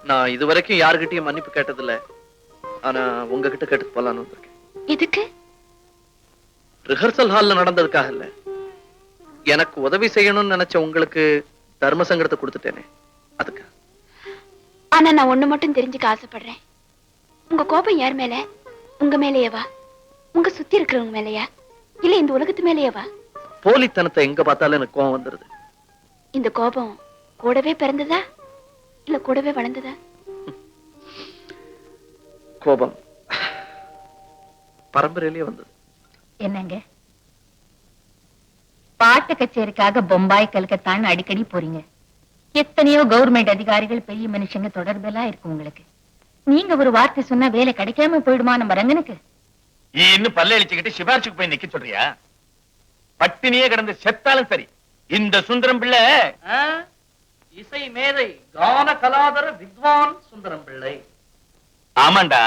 நான் இதுவரைக்கும் யாருகிட்டயும் மன்னிப்பு கேட்டதில்ல. ஆனா உங்ககிட்ட கேட்டு போலான்னு வந்திருக்கேன். எதுக்கு? ரிஹர்சல் ஹால்ல நடந்ததுக்காக இல்ல. எனக்கு உதவி செய்யணும்னு நினைச்ச உங்களுக்கு தர்ம சங்கடத்தை கொடுத்துட்டேனே, அதுக்கு. ஆனா நான் ஒண்ணு மட்டும் தெரிஞ்சுக்க ஆசைப்படுறேன். உங்க கோபம் யார் மேல? உங்க மேலேயேவா? உங்க சுத்தி இருக்கிறவங்க மேலயா? இல்ல இந்த உலகத்து மேலேயேவா? போலித்தனத்தை எங்க பார்த்தாலும் எனக்கு கோபம் வந்துருது. இந்த கோபம் கூடவே பிறந்ததா இல்ல கூடவே வளர்ந்ததா? கோபம் பரம்பரையிலேயே வந்தது. என்னங்க பாட்டு கச்சேரிக்காக பொம்பாய் கல்கத்தான்னு அடிக்கடி போறீங்க. எத்தனையோ கவர்மெண்ட் அதிகாரிகள் பெரிய மனுஷங்க தொடர்பெல்லாம் இருக்கு உங்களுக்கு. நீங்க ஒரு வார்த்தை சொன்னா வேலை கிடைக்காம போயிடுமா நம்ம ரங்கனுக்கு? இன்னும் பல்ல அழிச்சுக்கிட்டு சிபாரிசுக்கு போய் நிக்க சொல்றியா? பட்டினியே கிடந்து செத்தாலும் சரி இந்த சுந்தரம் பிள்ளை இசை மேதை கான கலாதர வித்வான் சுந்தரம் பிள்ளை. ஆமாண்டா,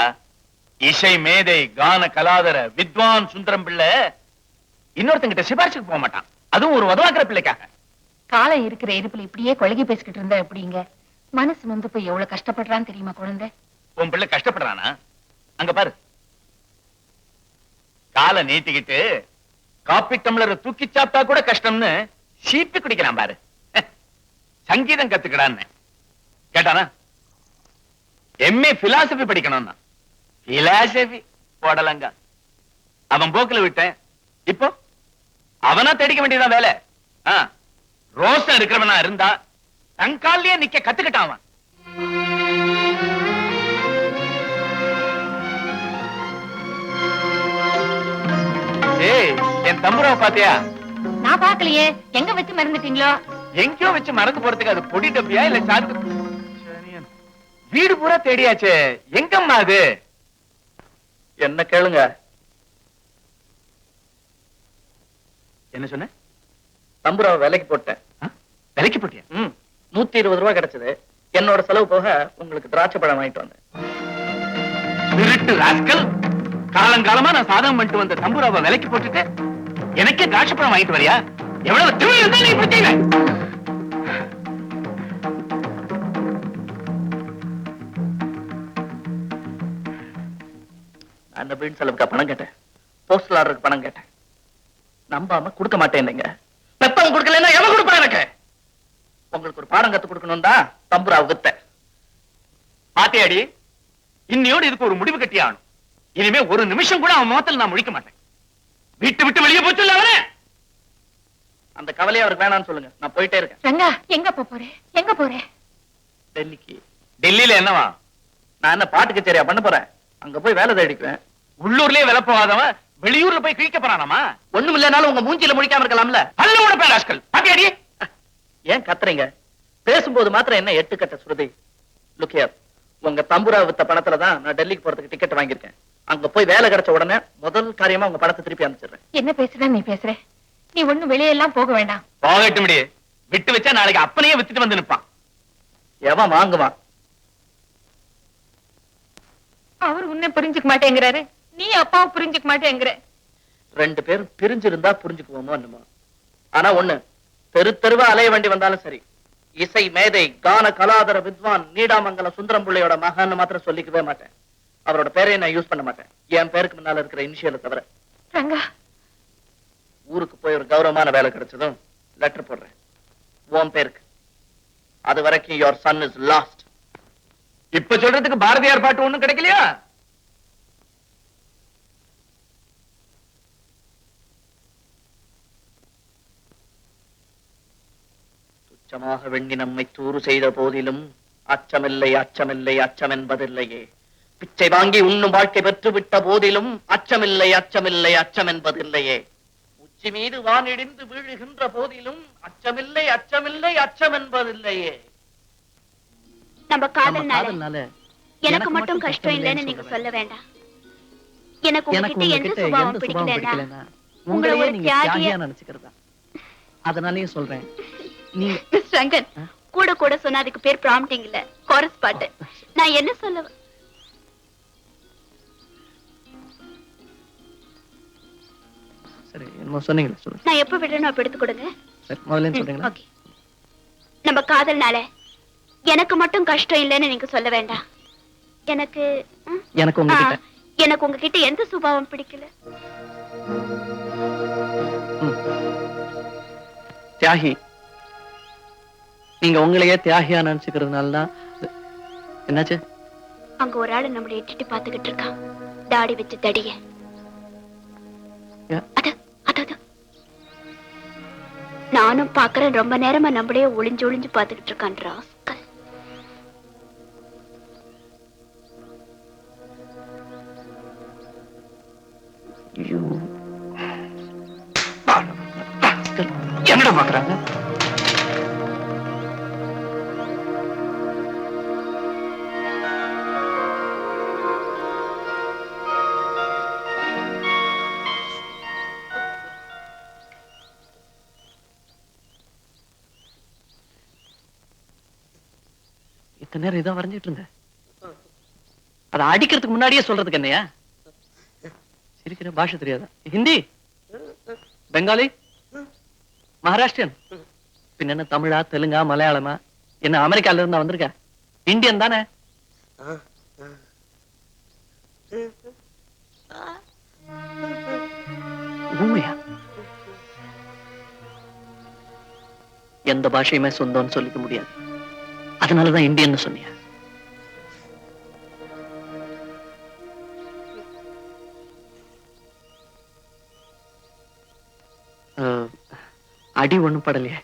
இசை மேதை கான கலாதர வித்வான் சுந்தரம் பிள்ளை இன்னொருத்தங்கிட்ட சிபாரிசுக்கு போக மாட்டான், அதுவும் ஒரு உதவாக்கிற பிள்ளைக்காக. காலம் இருக்கிற இருப்புல இப்படியே கொள்கை பேசிக்கிட்டு இருந்தா எப்படிங்க? மனசு வந்து போய் எவ்வளவு கஷ்டப்படுறான்னு தெரியுமா குழந்தை? உன் பிள்ளை கஷ்டப்படுறானா? அங்க பாரு, காலை நீட்டிக்கிட்டு காப்பி டம்ளரை தூக்கி சாப்பிட்டா கூட கஷ்டம்னு சீப்பி குடிக்கிறான் பாரு. சங்கீதம் கத்துக்கடான்னு கேட்டானா? எம்ஏ பிலாசபி படிக்கணும்னா பிலாசபி போடலங்க. அவன் போக்குல விட்டேன், இப்போ அவனா தேடிக்க வேண்டியதான் வேலை. ரோசம் இருக்கிறவனா இருந்தா தங்காலே நிக்க கத்துக்கிட்டான் அவன். ஏய், என் தம்புராவை பாத்தியா? நான் பாக்கலையே. எங்க வச்சு மறந்துட்டீங்களோ? எங்கயோ வச்சு மறந்து போறதுக்கு அது பொடி டப்பியா இல்ல சாக்கு? வீடு பூரா தேடியாச்சே, எங்கம்மா அது? என்ன கேளுங்க. என்ன சொன்ன? தம்புராவை விலைக்கு போட்டேன். விலைக்கு போட்டியா? 120 ரூபாய் கிடைச்சது. என்னோட செலவு போக உங்களுக்கு திராட்சை பழம் வாங்கிட்டு வந்தேன். திருட்டு ராஸ்கல், காலங்காலமா நான் சாதகம் பண்ணிட்டு வந்த தம்புராவை விலைக்கு போட்டுட்டு எனக்கே திராட்சை பழம் வாங்கிட்டு வரியா? எவ்வளவு திமிரு இருந்தா நீ இப்படி செய்வ? அந்த வீண் செலவுக்கு பணம் கேட்டேன், போஸ்டல் ஆர்டருக்கு பணம் கேட்டேன். நம்பாம கொடுக்க மாட்டேன். பெத்தவங்க கொடுக்கலன்னா எவன் கொடுப்பா? எனக்கு உங்களுக்கு ஒரு பாடம் கத்து கொடுக்கணும் தான் தம்புராவை வித்தேன். பாத்தியாடி, இன்னையோடு இதுக்கு ஒரு முடிவு கட்டி ஆகணும். இனிமே ஒரு நிமிஷம் கூட அவன் முகத்தில் நான் முழிக்க மாட்டேன். விட்டு விட்டு வெளியே போச்சு அவனே. அந்த கவலையை அவருக்கு வேணாம்னு சொல்லுங்க, நான் போயிட்டே இருக்கேன். ரங்கா, எங்க போறேன்? எங்க போறேன்? டெல்லிக்கு. டெல்லியில என்னவா? நான் என்ன பாட்டு கச்சேரியா பண்ண போறேன்? அங்க போய் வேலை தேடிக்குவேன். உள்ளூர்லயே வேலை போகாதவன் வெளியூர்ல போய் கிழிக்க போறானாமா? ஒண்ணும் இல்லைனாலும் உங்க மூஞ்சில முடிக்காம இருக்கலாம்ல. அல்ல உடப்பே ராஸ்கல். பாத்தியாடி? ஏன் கத்துறீங்க? பேசும்போது மாத்திரம் என்ன 8 கட்ட சுருதி. லுக்கியார், உங்க தம்புரா வித்த பணத்துல தான் நான் டெல்லிக்கு போறதுக்கு டிக்கெட் வாங்கியிருக்கேன். அங்க போய் வேலை கிடைச்ச உடனே முதல் காரியமா உங்க பணத்தை திருப்பி அனுப்பிச்சிடுறேன். என்ன பேசுற நீ? பேசுற நீ ஒண்ணும் வெளியெல்லாம் போக வேண்டாம். போகட்டும் முடியே. விட்டு வச்சா நாளைக்கு அப்பனையே வித்துட்டு வந்து நிப்பான். எவன் வாங்குவான்? அவர் உன்னை புரிஞ்சுக்க மாட்டேங்கிறாரு, நீ அப்பாவை புரிஞ்சுக்க மாட்டேங்கிற. 2 பேரும் பிரிஞ்சிருந்தா புரிஞ்சுக்குவோமோ என்னமோ. ஆனா ஒண்ணு, தெரு தெருவா அலைய வேண்டி வந்தாலும் சரி, இசை மேதை கான கலாதர வித்வான் நீடாமங்கல சுந்தரம் பிள்ளையோட மகன் மாத்திரம் சொல்லிக்கவே மாட்டேன். அவரோட பேரையை நான் யூஸ் பண்ண மாட்டேன், என் பேருக்கு முன்னால இருக்கிற இனிஷியலை தவிர. ரங்கா, ஊருக்கு போய் ஒரு கௌரவமான வேலை கிடைச்சதும் லெட்டர் போடுறேன் உன் பேருக்கு. அது வரைக்கும் your son is lost. இப்ப சொல்றதுக்கு பாரதியார் பாட்டு ஒண்ணும் கிடைக்கலையா? துச்சமாக வெண்ணி நம்மை தூறு செய்த போதிலும் அச்சமில்லை அச்சமில்லை அச்சம் என்பதில்லையே. பிச்சை வாங்கி உண்ணும் வாழ்க்கை பெற்று விட்ட போதிலும் அச்சமில்லை அச்சமில்லை அச்சம் என்பதில்லையே. உச்சி மீது வானிடிந்து வீழுகின்ற போதிலும் அச்சமில்லை அச்சமில்லை அச்சம் என்பதில்லையே. நம்ம காதல்னால எனக்கு மட்டும் கஷ்டம் இல்லைன்னு நீங்க சொல்ல வேண்டாம். எனக்கு உங்ககிட்ட எந்த சுபாவம் பிடிக்கலன்னா உங்களை ஒரு தியாகியா நினைச்சுக்கிறதா. அதனாலயும் சொல்றேன், நீ ரங்கன் கூட கூட சொன்ன அதுக்கு பேர் ப்ராம்ப்டிங் இல்ல, கோரஸ் பாட்டு. நான் என்ன சொல்ல? சரி, என்ன சொன்னீங்களா சொல்லுங்க. நான் எப்ப விடுறேனோ அப்ப எடுத்து கொடுங்க. சரி, முதல்ல சொல்றீங்களா? ஓகே. நம்ம காதல்னால எனக்கு மட்டும் கஷ்டம் இல்லைன்னு நீங்க சொல்ல வேண்டாம். எனக்கு எனக்கு உங்ககிட்ட எனக்கு உங்ககிட்ட எந்த சுபாவம் பிடிக்கல. தியாகி, நீங்க உங்களையே தியாகியா நினைச்சுக்கிறதுனால தான். என்னாச்சு? அங்க ஒரு ஆளு நம்மளை எட்டிட்டு பாத்துக்கிட்டு இருக்கான். தாடி வச்சு தடிய. அது அது அது. நானும் பாக்குறேன். ரொம்ப நேரமா நம்மளே ஒளிஞ்சு ஒளிஞ்சு பாத்துக்கிட்டு இருக்கான் ராஸ்கல். என்னடா பாக்குறாங்க? இத்தனை நேரம் இதான் வரைஞ்சிட்டு இருந்த. அதை அடிக்கிறதுக்கு முன்னாடியே சொல்றதுக்கு என்னையா? சிரிக்கிற பாஷை தெரியாதா? ஹிந்தி, பெங்காலி, மகாராஷ்டிரன், பின்ன என்ன தமிழா, தெலுங்கா, மலையாளமா? என்ன அமெரிக்கால இருந்தா வந்திருக்க? இந்தியன் தானே? ஊமையா? எந்த பாஷையுமே சொந்தம்னு சொல்லிக்க முடியாது. அதனாலதான் இந்தியன் சொன்னியா? அடி ஒண்ணும் படலையே.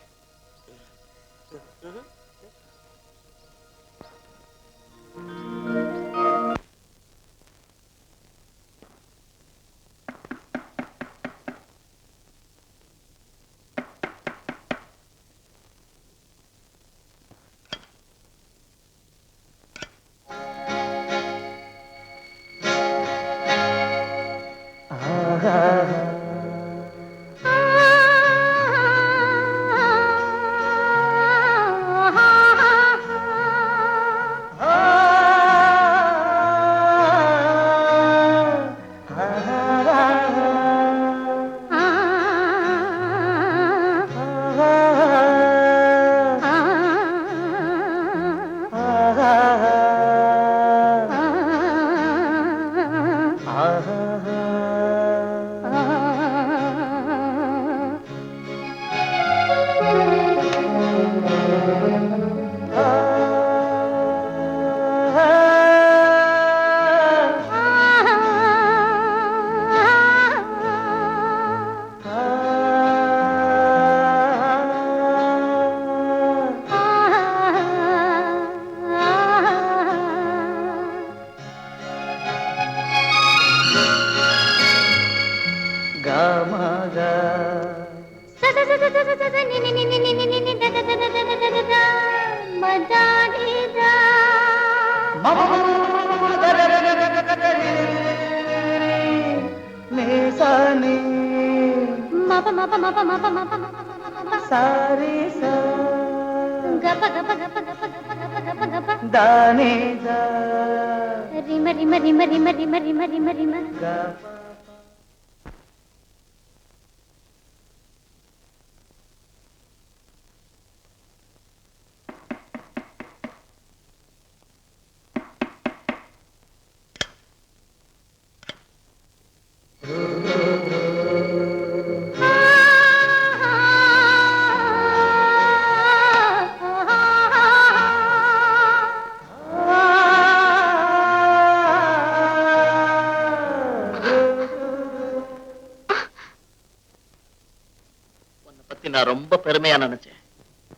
நான் ரொம்ப பெருமையா நினைச்சேன்.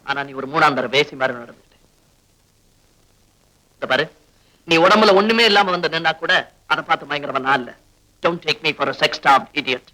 ஆனா நீ ஒரு மூணாந்தர பேசி மாதிரி நடந்துட்ட. பாரு, நீ உடம்புல ஒண்ணுமே இல்லாம வந்து நின்னா கூட அதை பார்த்து பயங்கரமா நான் இல்ல. Don't take me for a sex-starved idiot.